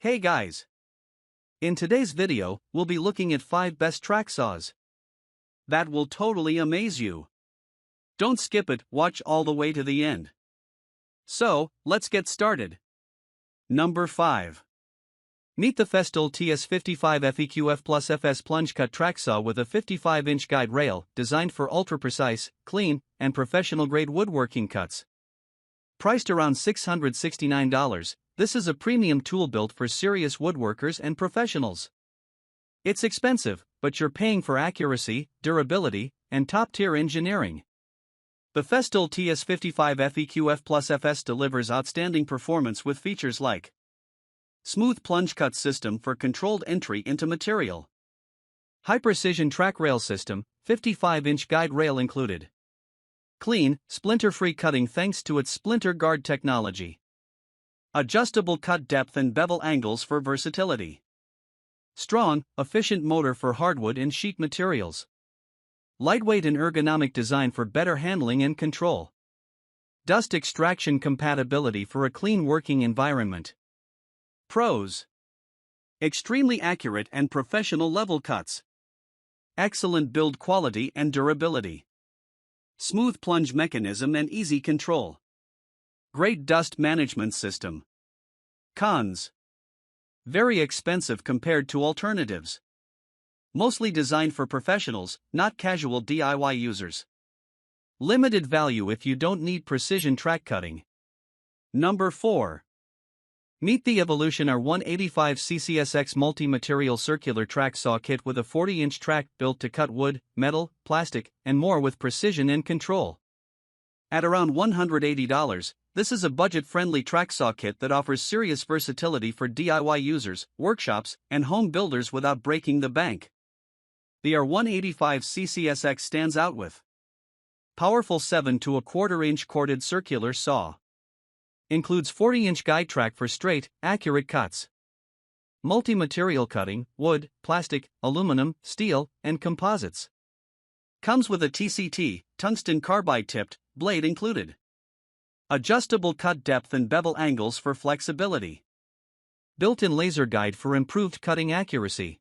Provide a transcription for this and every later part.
Hey guys! In today's video, we'll be looking at 5 best track saws that will totally amaze you. Don't skip it, watch all the way to the end. So, let's get started. Number 5. Meet the Festool TS55 FEQ-F-Plus-FS Plunge Cut Track Saw with a 55-inch guide rail, designed for ultra-precise, clean, and professional-grade woodworking cuts. Priced around $669, this is a premium tool built for serious woodworkers and professionals. It's expensive, but you're paying for accuracy, durability, and top-tier engineering. The Festool TS55 FEQ-F-Plus-FS delivers outstanding performance with features like smooth plunge cut system for controlled entry into material, high-precision track rail system, 55-inch guide rail included, clean, splinter-free cutting thanks to its splinter guard technology, adjustable cut depth and bevel angles for versatility, strong, efficient motor for hardwood and sheet materials, lightweight and ergonomic design for better handling and control, dust extraction compatibility for a clean working environment. Pros: extremely accurate and professional level cuts, excellent build quality and durability, smooth plunge mechanism and easy control, great dust management system. Cons: very expensive compared to alternatives. Mostly designed for professionals, not casual DIY users. Limited value if you don't need precision track cutting. Number 4. Meet the Evolution R185 CCSX Multi-Material Circular Track Saw Kit with a 40-inch track built to cut wood, metal, plastic, and more with precision and control. At around $180, this is a budget-friendly track saw kit that offers serious versatility for DIY users, workshops, and home builders without breaking the bank. The R185 CCSX stands out with powerful 7 to 1/4-inch corded circular saw. Includes 40-inch guide track for straight, accurate cuts. Multi-material cutting, wood, plastic, aluminum, steel, and composites. Comes with a TCT, tungsten carbide tipped, blade included. Adjustable cut depth and bevel angles for flexibility. Built-in laser guide for improved cutting accuracy.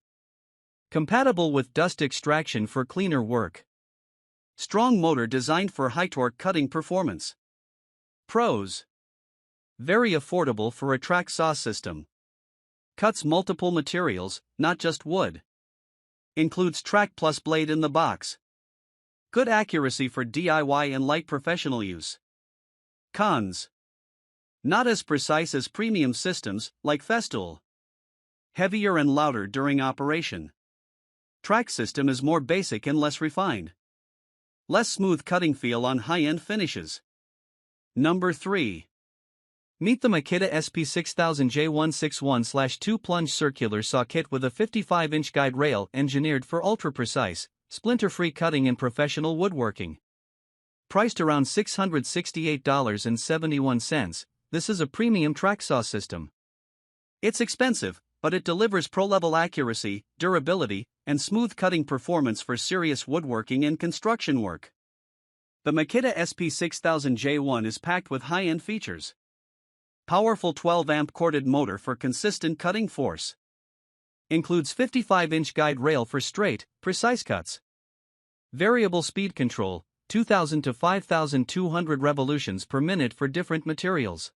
Compatible with dust extraction for cleaner work. Strong motor designed for high-torque cutting performance. Pros: very affordable for a track saw system. Cuts multiple materials, not just wood. Includes track plus blade in the box. Good accuracy for DIY and light professional use. Cons: not as precise as premium systems, like Festool. Heavier and louder during operation. Track system is more basic and less refined. Less smooth cutting feel on high-end finishes. Number 3. Meet the Makita SP6000J161/2 Plunge Circular Saw Kit with a 55-inch guide rail engineered for ultra-precise, splinter-free cutting in professional woodworking. Priced around $668.71, this is a premium track saw system. It's expensive, but it delivers pro-level accuracy, durability, and smooth cutting performance for serious woodworking and construction work. The Makita SP6000J1 is packed with high-end features. Powerful 12-amp corded motor for consistent cutting force. Includes 55-inch guide rail for straight, precise cuts. Variable speed control, 2,000 to 5,200 revolutions per minute for different materials.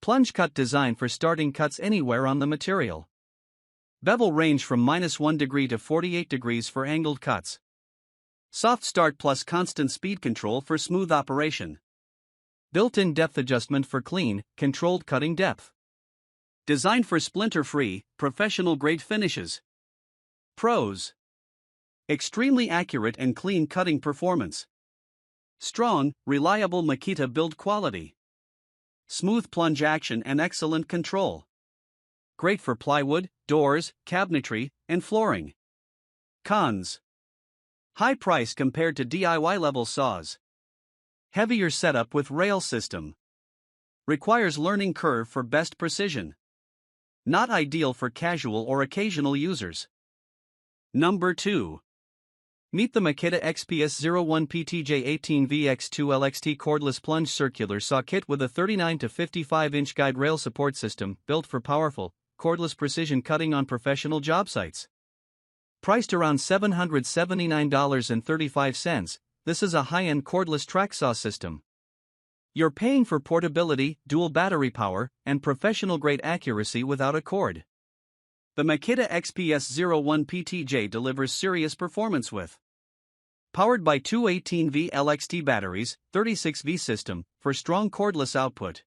Plunge cut design for starting cuts anywhere on the material. Bevel range from -1 degree to 48 degrees for angled cuts. Soft start plus constant speed control for smooth operation. Built-in depth adjustment for clean, controlled cutting depth. Designed for splinter-free, professional-grade finishes. Pros: extremely accurate and clean cutting performance. Strong, reliable Makita build quality. Smooth plunge action and excellent control. Great for plywood, doors, cabinetry, and flooring. Cons: high price compared to DIY-level saws. Heavier setup with rail system. Requires learning curve for best precision. Not ideal for casual or occasional users. Number 2. Meet the Makita XPS01 PTJ18VX2 LXT Cordless Plunge Circular Saw Kit with a 39 to 55-inch guide rail support system built for powerful, cordless precision cutting on professional job sites. Priced around $779.35, this is a high-end cordless track saw system. You're paying for portability, dual battery power, and professional-grade accuracy without a cord. The Makita XPS01 PTJ delivers serious performance with powered by two 18V LXT batteries, 36V system, for strong cordless output.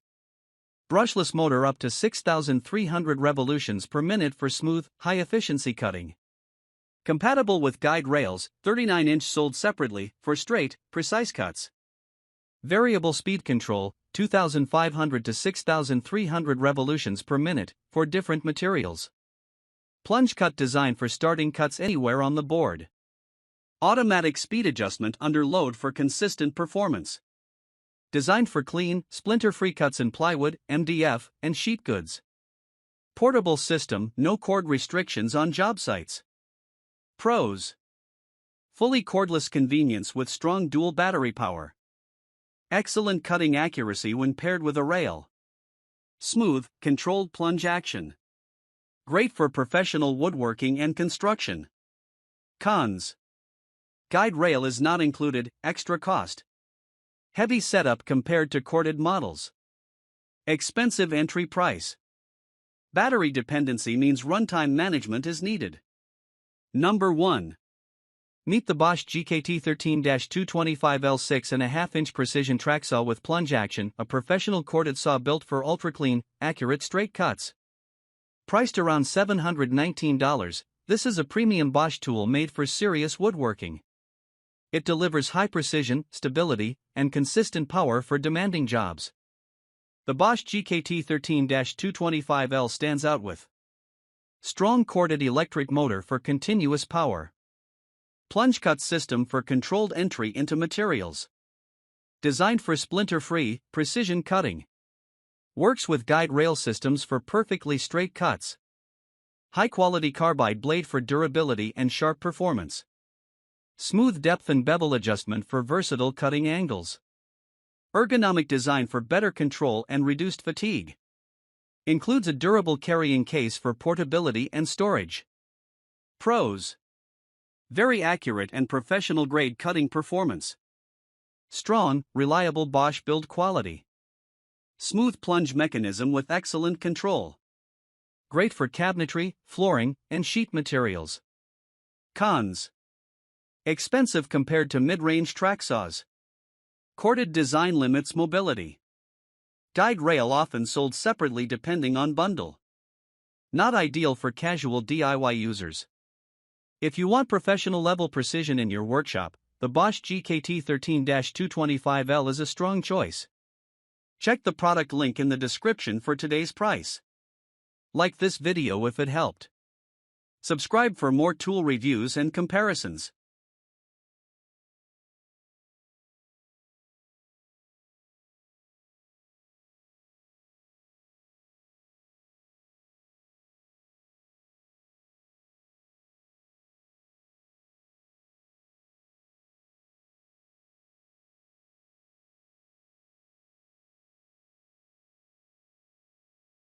Brushless motor up to 6,300 revolutions per minute for smooth, high-efficiency cutting. Compatible with guide rails, 39-inch sold separately, for straight, precise cuts. Variable speed control, 2,500 to 6,300 revolutions per minute, for different materials. Plunge cut design for starting cuts anywhere on the board. Automatic speed adjustment under load for consistent performance. Designed for clean, splinter-free cuts in plywood, MDF, and sheet goods. Portable system, no cord restrictions on job sites. Pros: fully cordless convenience with strong dual battery power. Excellent cutting accuracy when paired with a rail. Smooth, controlled plunge action. Great for professional woodworking and construction. Cons: guide rail is not included, extra cost. Heavy setup compared to corded models. Expensive entry price. Battery dependency means runtime management is needed. Number 1. Meet the Bosch GKT13-225L 6.5-inch precision track saw with plunge action, a professional corded saw built for ultra-clean, accurate straight cuts. Priced around $719, this is a premium Bosch tool made for serious woodworking. It delivers high precision, stability, and consistent power for demanding jobs. The Bosch GKT13-225L stands out with strong corded electric motor for continuous power. Plunge cut system for controlled entry into materials. Designed for splinter-free, precision cutting. Works with guide rail systems for perfectly straight cuts. High-quality carbide blade for durability and sharp performance. Smooth depth and bevel adjustment for versatile cutting angles. Ergonomic design for better control and reduced fatigue. Includes a durable carrying case for portability and storage. Pros: very accurate and professional-grade cutting performance. Strong, reliable Bosch build quality. Smooth plunge mechanism with excellent control. Great for cabinetry, flooring, and sheet materials. Cons: expensive compared to mid-range track saws. Corded design limits mobility. Guide rail often sold separately depending on bundle. Not ideal for casual DIY users. If you want professional level precision in your workshop, the Bosch GKT13-225L is a strong choice. Check the product link in the description for today's price. Like this video if it helped. Subscribe for more tool reviews and comparisons.